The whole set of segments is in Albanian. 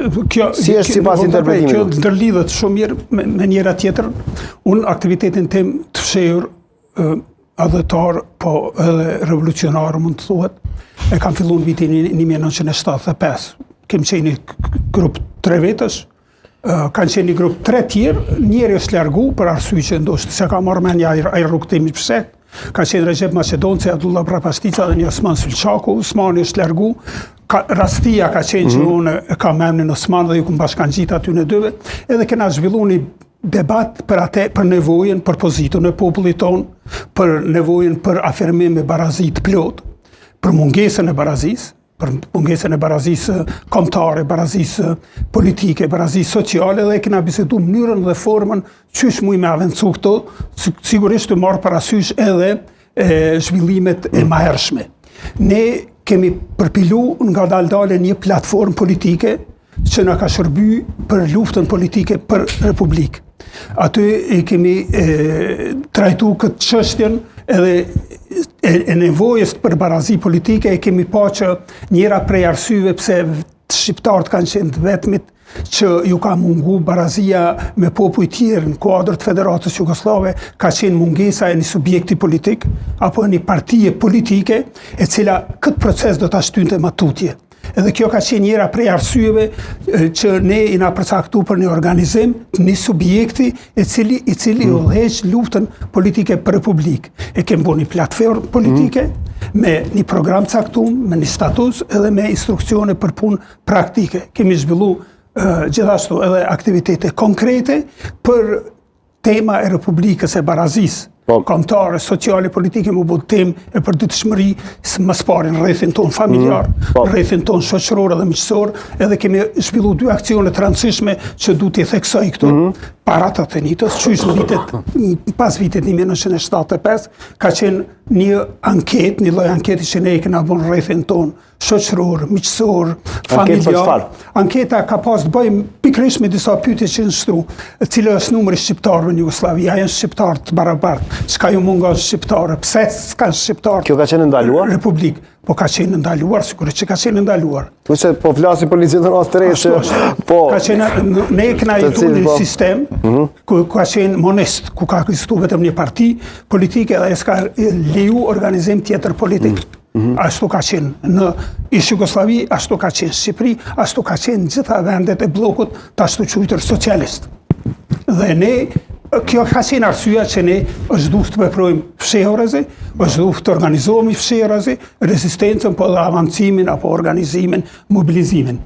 Si është sipas interpretimit? Kjo ndërlidhet shumë mirë me njëra tjetër. Unë aktivitetin tim të fshehur adhëtar, po edhe revolucionar mund të thuhet, e kam filluar në vitin 1975. Kem qenë grup 3 vetësh, kanë qenë një grup 3 tjerë, njëri është largu për arsye që ndoshta se ka marrë mendja ai rrugtimi pse. Ka qenë Recep Macedonci, Abdullah Prapastica dhe një Osman Sylçaku. Osmani është largu. Rastia ka qenë që unë kam emrin Osman dhe ju kum bashkangjit aty në dyve. Edhe kena zhvilluar një debat për nevojën, për pozitën e popullit tonë, për nevojën për afirmim me barazi të plot, për mungesën e barazisë, kombëtare, barazisë politike, barazisë sociale, dhe kena bisedu mënyrën dhe formën qysh muj me avencu këto, sigurisht të marrë parasysh edhe zhvillimet e mahershme. Ne kemi përpilu nga daldale një platformë politike që na ka shërby për luftën politike për Republikë. Aty i kemi trajtu këtë çështjen edhe e nevojës për barazi politike, e kemi pa që njëra prej arsyeve pse shqiptarët kanë qenë të vetmit që ju ka mungu barazia me popull tjerë në kuadër të Federatës Jugosllave, ka qenë mungesa e një subjekti politik apo një partije politike e cila këtë proces do ta shtynte më tutje. Edhe kjo ka qenë njëra prej arsyeve që ne i na përcaktu për një organizim, një subjekti i cili udhëheq luftën politike për Republikë. E kemi bërë një platformë politike me një program caktuar, me një status edhe me instruksione për punë praktike. Kemi zhvilluar gjithashtu edhe aktivitete konkrete për tema e Republikës e barazisë, kombëtare, sociale, politike, më bëjë temë e përditshmëri, më së rrethin tonë familjar, rrethin tonë shoqëror dhe miqësor, edhe kemi zhvilluar 2 aksione të rëndësishme që duhet t'i theksoj këtu. Para të Athenitës, qysh pas vitit 1975, ka qenë një anket, një lloj anketi që ne kena bën rrethin tonë shoqëror, miqësor, familjar. Anketa ka pas të bëjë pikërisht me disa pyetje që nështru, cili është numri shqiptarëve në Jugosllavi, a janë shqiptarë të barabartë, çka ju mungon shqiptarë, pse s'kan shqiptarë. Kjo ka qenë ndaluar? Republikë. Po ka qenë ndaluar, sigurisht që ka qenë ndaluar. Se po flasim për ligjin e të re që ka qenë ne kena jetuar në sistem ku ka qenë monest, ku ka ekzistuar vetëm një parti politike dhe s'ka leju organizim tjetër politik. Ashtu ka qenë në Jugosllavi, ashtu ka qenë Shqipëri, ashtu ka qenë në gjitha vendet e bllokut të ashtu quajtur socialist. Dhe ne kjo ka qenë arsyeja që ne është duhet të veprojmë fshehurazi, është duhet të organizohemi fshehurazi, rezistencën, po dhe avancimin apo organizimin, mobilizimin.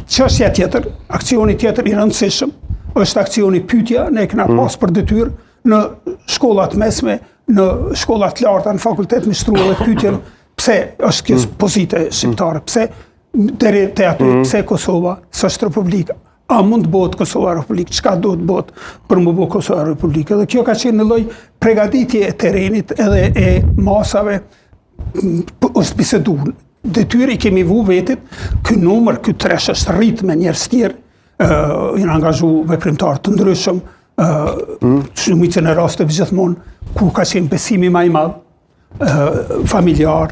Çështja tjetër, aksioni tjetër i rëndësishëm, është aksioni pyetja, ne kena pas për detyrë në shkollat mesme, në shkollat larta, në fakultet me shtruar dhe pyetjen pse është kjo pozite shqiptare, pse deri te aty, pse Kosova, s'është Republika. A mund të bëhet Kosova Republikë, çka do të bëhet për më bëhet Kosova Republikë. Dhe kjo ka qenë një lloj përgatitje e terrenit edhe e masave, është biseduar. Detyrë i kemi vu vetit, ky numër, ky tresh është rrit me njerëz tjerë, janë angazhu veprimtar të ndryshëm, shumicën e rasteve gjithmonë ku ka qenë besimi më i madh, familjar,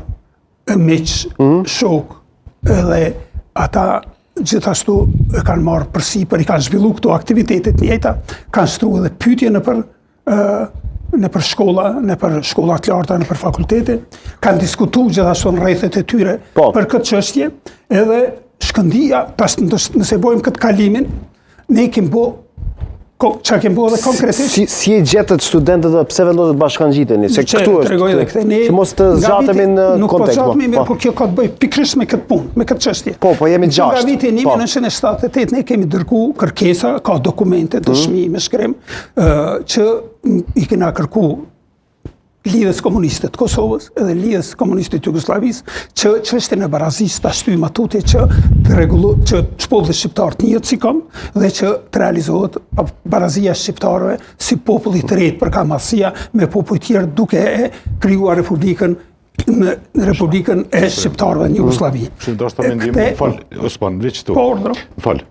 miq, shok, edhe ata gjithashtu e kanë marrë përsipër, i kanë zhvilluar këto aktivitetet njëjta, kanë shtruar edhe pyetje nëpër shkolla, nëpër shkollat e larta, nëpër fakultete, kanë diskutuar gjithashtu në rrethet e tyre për këtë çështje, edhe shkëndija, nëse bojmë këtë kalimin, ne kemi bërë çka kemi bërë dhe konkretisht. Si e gjetët studentët dhe pse vendoset bashkangjiteni? Se këtu është, që mos të zgjatemi në kontekst. Nuk po zgjatemi, por kjo ka të bëjë pikërisht me këtë punë, me këtë çështje. Po jemi gjashtë. Nga viti 1978 ne kemi dërguar kërkesa, ka dokumente, dëshmi me shkrim, që i kena kërkuar lidhjes komuniste të Kosovës edhe lidhjes komuniste të Jugosllavisë që çështjen e barazisë ta shtyjmë atutje që të rregullojë që çpolli shqiptar të njëjtë si kam dhe që të realizohet barazia shqiptarëve si popull i tretë përkatësia me popull të tjerë duke e krijuar Republikën në Republikën e shqiptarëve në Jugosllavi. Ndoshta mendim, fal Osman, veç tu. Po, fal.